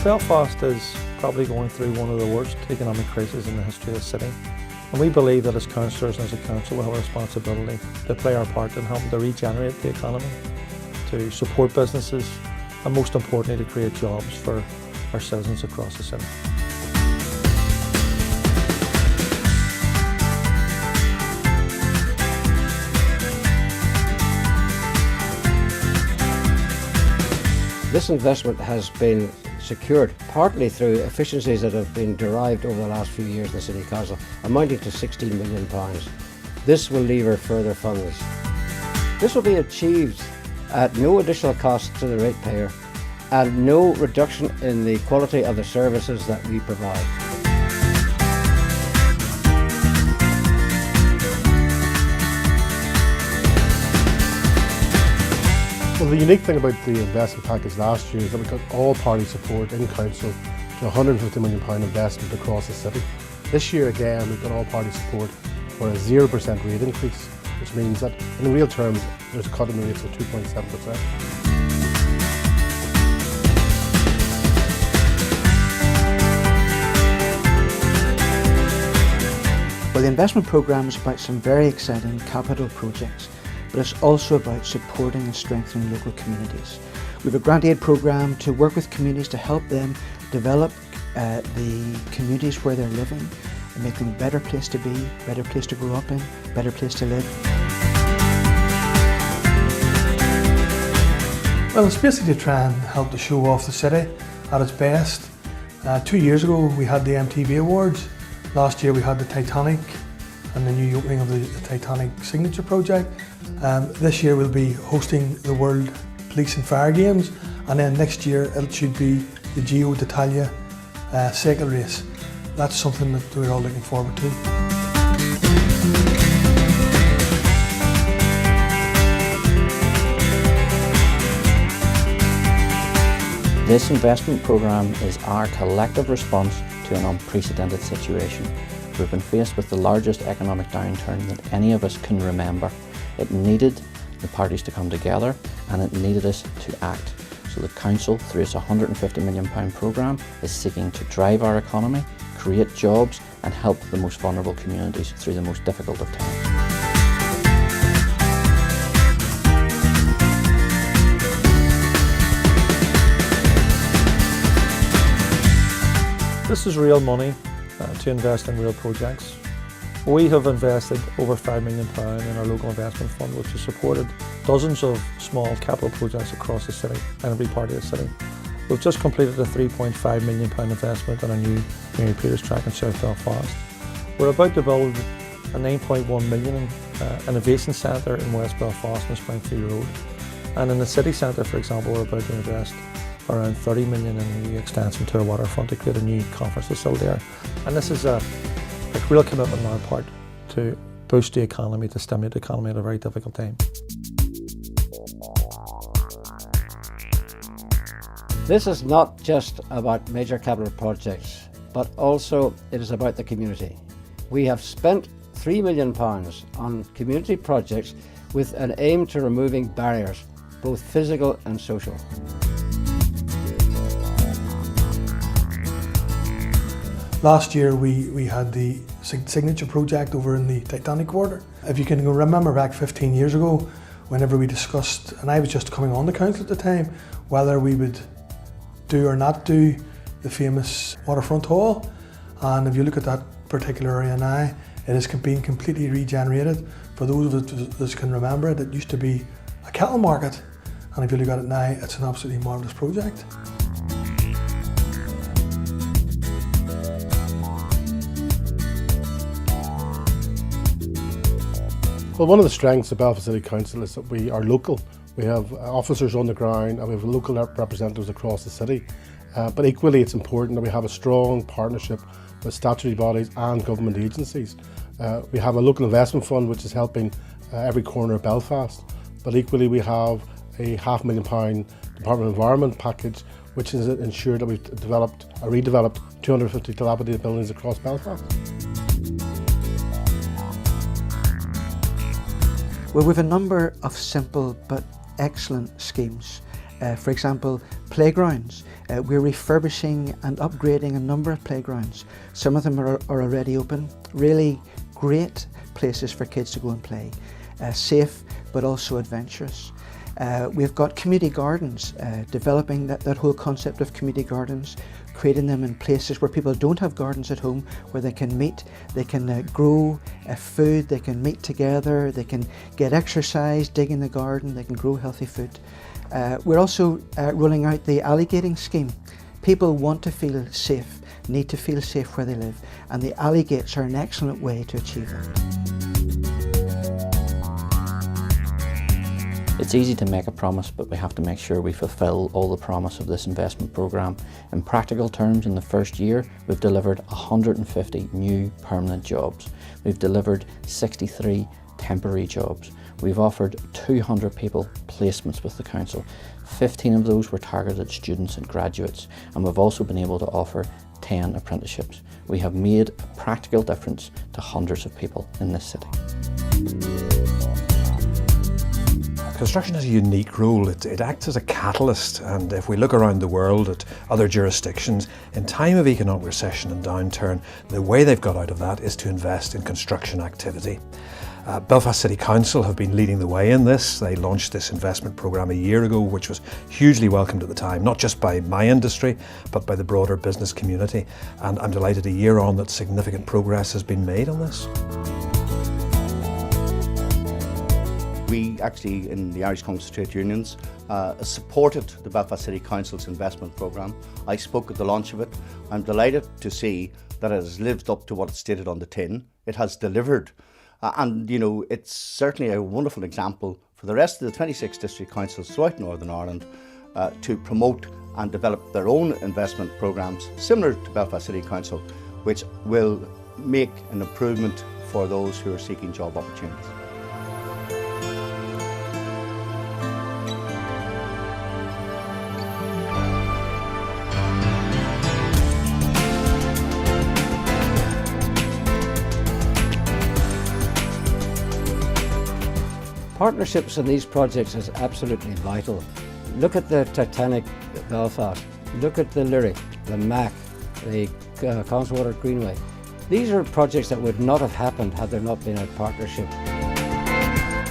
Belfast is probably going through one of the worst economic crises in the history of the city. And we believe that as councillors and as a council we have a responsibility to play our part in helping to regenerate the economy, to support businesses and most importantly to create jobs for our citizens across the city. This investment has been secured partly through efficiencies that have been derived over the last few years in the City Council, amounting to £16 million. This will lever further funds. This will be achieved at no additional cost to the ratepayer and no reduction in the quality of the services that we provide. Well, the unique thing about the investment package last year is that we got all party support in council to £150 million investment across the city. This year again we've got all party support for a 0% rate increase, which means that in real terms there's a cut in the rates of 2.7%. Well, the investment programme is about some very exciting capital projects, but it's also about supporting and strengthening local communities. We have a grant aid programme to work with communities to help them develop the communities where they're living and make them a better place to be, better place to grow up in, better place to live. Well, it's basically to try and help to show off the city at its best. 2 years ago we had the MTV Awards. Last year we had the Titanic and the new opening of the Titanic Signature Project. This year we'll be hosting the World Police and Fire Games, and then next year it should be the Giro d'Italia cycle race. That's something that we're all looking forward to. This investment programme is our collective response to an unprecedented situation. We've been faced with the largest economic downturn that any of us can remember. It needed the parties to come together and it needed us to act. So the Council, through its £150 million programme, is seeking to drive our economy, create jobs and help the most vulnerable communities through the most difficult of times. This is real money to invest in real projects. We have invested over £5 million in our local investment fund, which has supported dozens of small capital projects across the city and every part of the city. We've just completed a £3.5 million investment in a new Mary Peters track in South Belfast. We're about to build a £9.1 million innovation centre in West Belfast on Springfield Road. And in the city centre, for example, we're about to invest around £30 million in a new extension to our waterfront to create a new conference facility there. And this is a real commitment on our part to boost the economy, to stimulate the economy at a very difficult time. This is not just about major capital projects, but also it is about the community. We have spent £3 million on community projects with an aim to removing barriers, both physical and social. Last year we had the Signature Project over in the Titanic Quarter. If you can remember back 15 years ago, whenever we discussed, and I was just coming on the council at the time, whether we would do or not do the famous waterfront hall. And if you look at that particular area now, it has been completely regenerated. For those of us who can remember it, it used to be a cattle market. And if you look at it now, it's an absolutely marvellous project. Well, one of the strengths of Belfast City Council is that we are local. We have officers on the ground and we have local representatives across the city. But equally it's important that we have a strong partnership with statutory bodies and government agencies. We have a local investment fund which is helping every corner of Belfast. But equally we have a £500,000 Department of Environment package which has ensured that we've redeveloped 250 dilapidated buildings across Belfast. Well, we have a number of simple but excellent schemes. For example, Playgrounds. We're refurbishing and upgrading a number of playgrounds. Some of them are already open. Really great places for kids to go and play. Safe but also adventurous. We've got community gardens, developing that whole concept of community gardens, creating them in places where people don't have gardens at home, where they can meet, they can grow food, they can meet together, they can get exercise, dig in the garden, they can grow healthy food. We're also rolling out the alley gating scheme. People want to feel safe, need to feel safe where they live, and the alley gates are an excellent way to achieve that. It's easy to make a promise, but we have to make sure we fulfil all the promise of this investment programme. In practical terms, in the first year, we've delivered 150 new permanent jobs. We've delivered 63 temporary jobs. We've offered 200 people placements with the council. 15 of those were targeted at students and graduates, and we've also been able to offer 10 apprenticeships. We have made a practical difference to hundreds of people in this city. Construction has a unique role. It acts as a catalyst, and if we look around the world at other jurisdictions, in time of economic recession and downturn, the way they've got out of that is to invest in construction activity. Belfast City Council have been leading the way in this. They launched this investment programme a year ago, which was hugely welcomed at the time, not just by my industry, but by the broader business community. And I'm delighted a year on that significant progress has been made on this. We actually, in the Irish Council of Trade Unions, supported the Belfast City Council's investment programme. I spoke at the launch of it. I'm delighted to see that it has lived up to what it stated on the tin. It has delivered. And, you know, it's certainly a wonderful example for the rest of the 26 district councils throughout Northern Ireland to promote and develop their own investment programmes similar to Belfast City Council, which will make an improvement for those who are seeking job opportunities. Partnerships in these projects is absolutely vital. Look at the Titanic Belfast, look at the Lyric, the MAC, the Constwater Greenway. These are projects that would not have happened had there not been a partnership.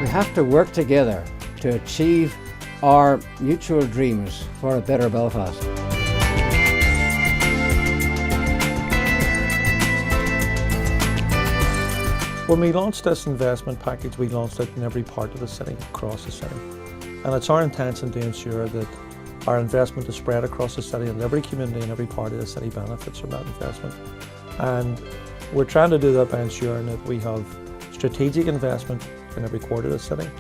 We have to work together to achieve our mutual dreams for a better Belfast. When we launched this investment package, we launched it in every part of the city, across the city. And it's our intention to ensure that our investment is spread across the city and every community and every part of the city benefits from that investment. And we're trying to do that by ensuring that we have strategic investment in every quarter of the city,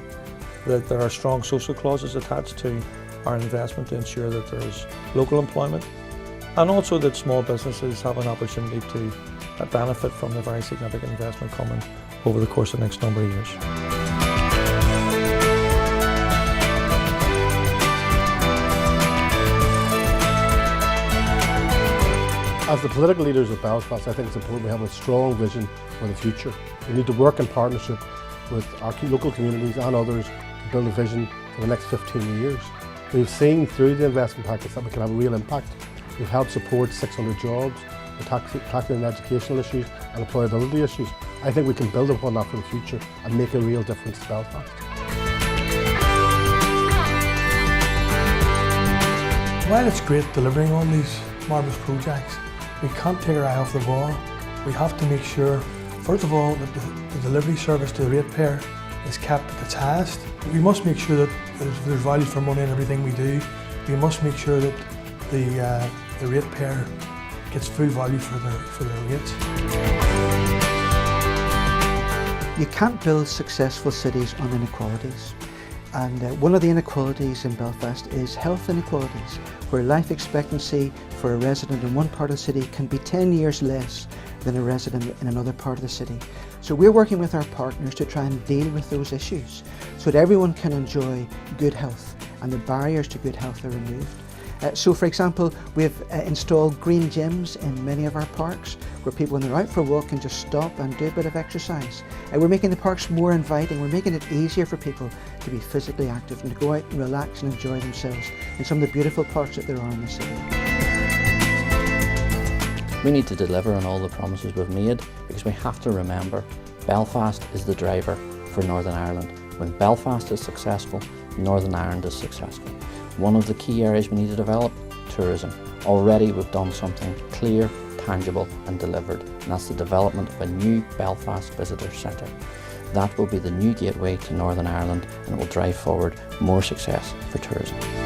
that there are strong social clauses attached to our investment to ensure that there's local employment, and also that small businesses have an opportunity to benefit from the very significant investment coming over the course of the next number of years. As the political leaders of Belfast, I think it's important we have a strong vision for the future. We need to work in partnership with our local communities and others to build a vision for the next 15 years. We've seen through the investment package that we can have a real impact. We've helped support 600 jobs, tackling educational issues and employability issues. I think we can build upon that for the future and make a real difference to Belfast. While it's great delivering on these marvellous projects, we can't take our eye off the ball. We have to make sure, first of all, that the delivery service to the ratepayer is kept at its highest. We must make sure that there's value for money in everything we do. We must make sure that the ratepayer gets full value for their rates. You can't build successful cities on inequalities. And one of the inequalities in Belfast is health inequalities, where life expectancy for a resident in one part of the city can be 10 years less than a resident in another part of the city. So we're working with our partners to try and deal with those issues so that everyone can enjoy good health and the barriers to good health are removed. So for example, we've installed green gyms in many of our parks where people when they're out for a walk can just stop and do a bit of exercise. We're making the parks more inviting, we're making it easier for people to be physically active and to go out and relax and enjoy themselves in some of the beautiful parks that there are in the city. We need to deliver on all the promises we've made because we have to remember Belfast is the driver for Northern Ireland. When Belfast is successful, Northern Ireland is successful. One of the key areas we need to develop, tourism. Already we've done something clear, tangible and delivered, and that's the development of a new Belfast Visitor Centre. That will be the new gateway to Northern Ireland and it will drive forward more success for tourism.